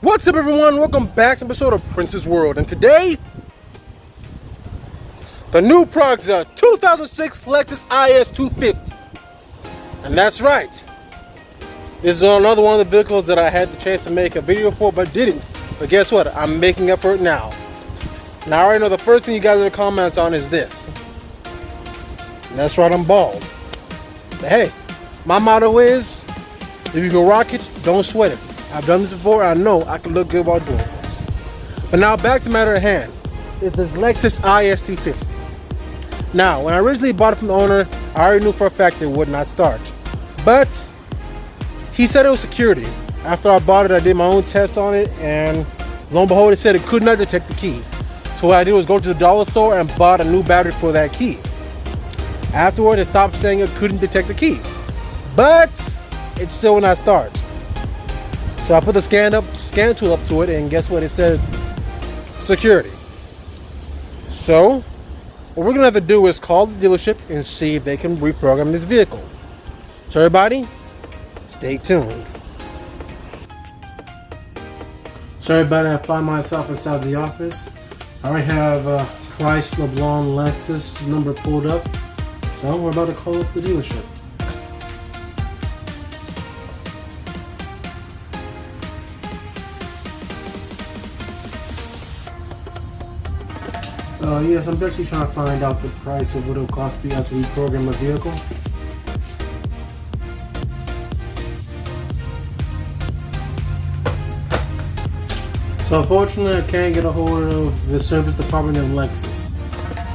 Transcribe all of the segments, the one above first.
What's up, everyone? Welcome back to an episode of Prince's World. And today, the new product is a 2006 Lexus IS 250. And that's right. This is another one of the vehicles that I had the chance to make a video for, but didn't. But guess what? I'm making up for it now. Now, I already know the first thing you guys are going to comment on is this. And that's right, I'm bald. But hey, my motto is, if you can rock it, don't sweat it. I've done this before. I know I can look good while doing this. But now back to the matter at hand. It's this Lexus IS 250. Now, when I originally bought it from the owner, I already knew for a fact it would not start. But he said it was security. After I bought it, I did my own test on it, and lo and behold, it said it could not detect the key. So what I did was go to the dollar store and bought a new battery for that key. Afterward, it stopped saying it couldn't detect the key, but it still would not start. So I put the scan tool up to it, and guess what? It said security. So what we're gonna have to do is call the dealership and see if they can reprogram this vehicle. So everybody, stay tuned. So everybody, I find myself inside the office. I already have Price LeBlanc Lexus number pulled up. So we're about to call up the dealership. Yes, I'm actually trying to find out the price of what it'll cost for you guys to reprogram a vehicle. So unfortunately, I can't get a hold of the service department of Lexus.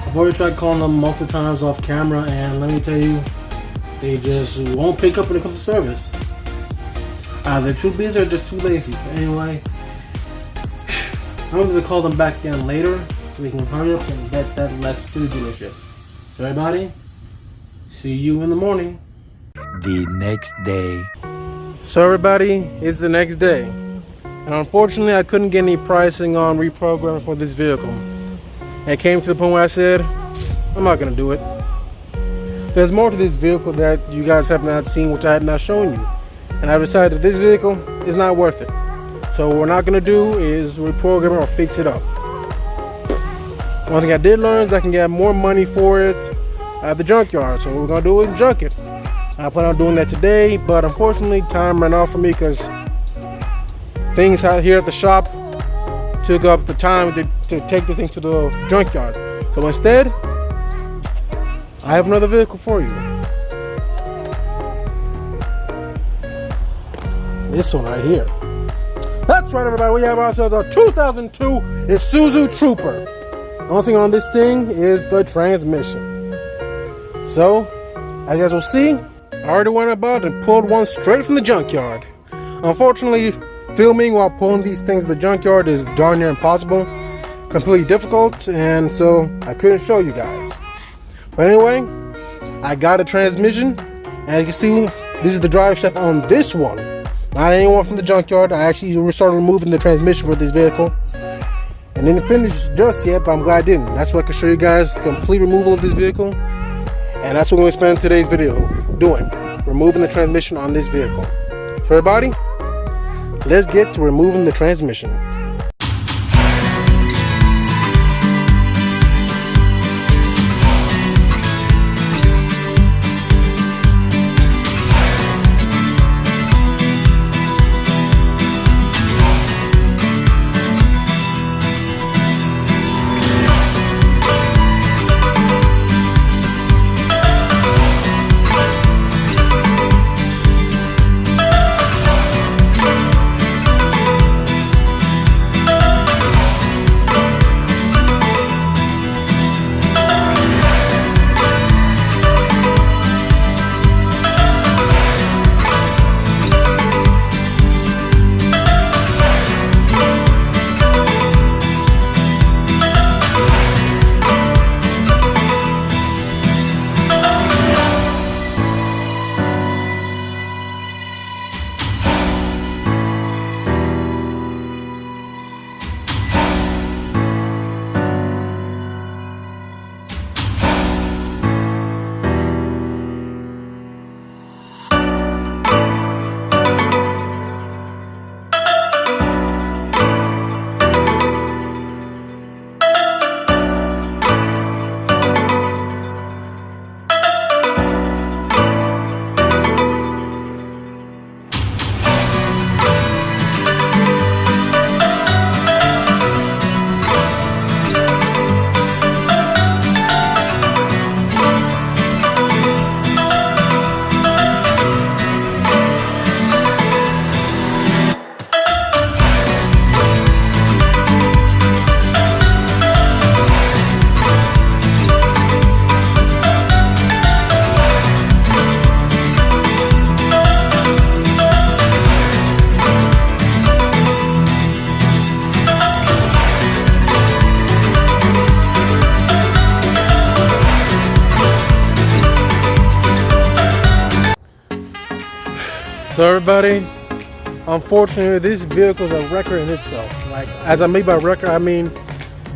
I've already tried calling them multiple times off camera, and let me tell you, they just won't pick up when it comes to service. They're too busy or just too lazy. But anyway, I'm going to call them back again later, so we can hurry up and get that Lexus to the dealership. So everybody, see you in the morning. The next day. So everybody, it's the next day. And unfortunately, I couldn't get any pricing on reprogramming for this vehicle. And it came to the point where I said, I'm not going to do it. There's more to this vehicle that you guys have not seen, which I have not shown you. And I decided that this vehicle is not worth it. So what we're not going to do is reprogram it or fix it up. One thing I did learn is I can get more money for it at the junkyard. So what we're going to do is junk it. I plan on doing that today, but unfortunately time ran out for me because things out here at the shop took up the time to take this thing to the junkyard. So instead, I have another vehicle for you. This one right here. That's right, everybody. We have ourselves a 2002 Isuzu Trooper. The only thing on this thing is the transmission. So, as you guys will see, I already went about and pulled one straight from the junkyard. Unfortunately, filming while pulling these things in the junkyard is darn near impossible, completely difficult, and so I couldn't show you guys. But anyway, I got a transmission, and as you can see, this is the drive shaft on this one. Not anyone from the junkyard. I actually started removing the transmission for this vehicle, and didn't finish just yet, but I'm glad I didn't. That's what I can show you guys, the complete removal of this vehicle, and that's what we're going to spend today's video doing, removing the transmission on this vehicle. So everybody, let's get to removing the transmission. So everybody, unfortunately, this vehicle is a record in itself. Like, as I mean by record, I mean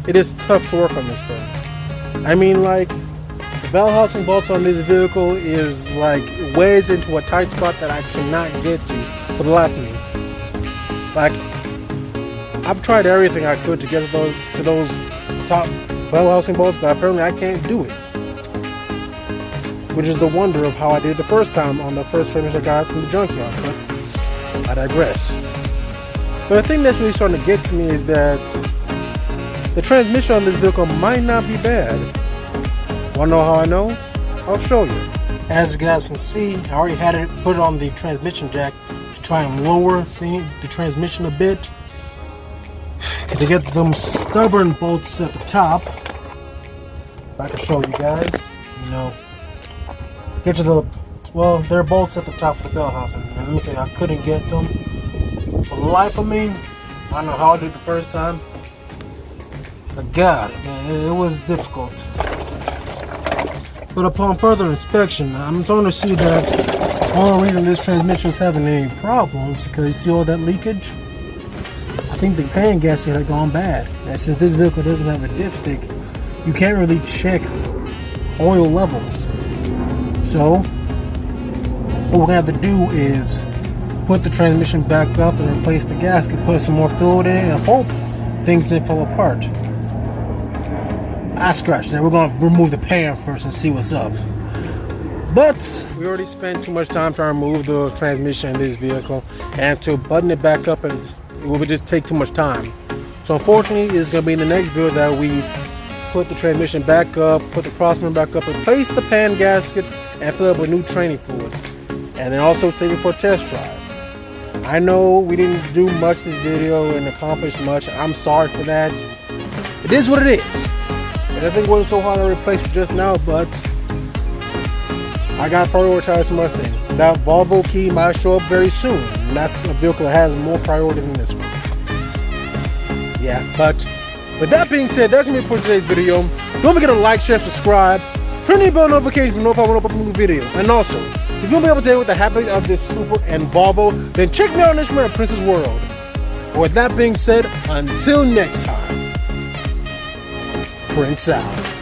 it is tough to work on this thing. I mean, like, the bell housing bolts on this vehicle is like wedged into a tight spot that I cannot get to for the life of me. Like, I've tried everything I could to get to those top bell housing bolts, but apparently I can't do it. Which is the wonder of how I did it the first time on the first transmission I got from the junkyard, but I digress. But the thing that's really starting to get to me is that the transmission on this vehicle might not be bad. Wanna know how I know? I'll show you. As you guys can see, I already had it put on the transmission jack to try and lower the transmission a bit. To get them stubborn bolts at the top, if I can show you guys, you know, get to the, well, there are bolts at the top of the bell housing. And let me tell you, I couldn't get to them. For the life of me, I don't know how I did the first time. But God, man, it was difficult. But upon further inspection, I'm starting to see that the only reason this transmission is having any problems, because you see all that leakage? I think the pan gasket had gone bad. And since this vehicle doesn't have a dipstick, you can't really check oil levels. So, what we're gonna have to do is put the transmission back up and replace the gasket, put some more fluid in it, and hope things didn't fall apart. I scratched that. We're gonna remove the pan first and see what's up. But we already spent too much time trying to remove the transmission in this vehicle, and to button it back up, and it would just take too much time. So unfortunately, it's gonna be in the next build that we put the transmission back up, put the crossman back up, replace the pan gasket, and fill it up with new training fluid, and then also take it for a test drive. I know we didn't do much this video and accomplish much. I'm sorry for that. It is what it is. And I think it wasn't so hard to replace it just now, but I gotta prioritize some other things. That Volvo key might show up very soon, and that's a vehicle that has more priority than this one. Yeah, but with that being said, that's me for today's video. Don't forget to like, share, subscribe, turn the bell notification to know if I want to upload a new video. And also, if you want to be able to tell what the happening of this Trooper and Volvo, then check me out on Instagram at Princess World. But with that being said, until next time, Prince out.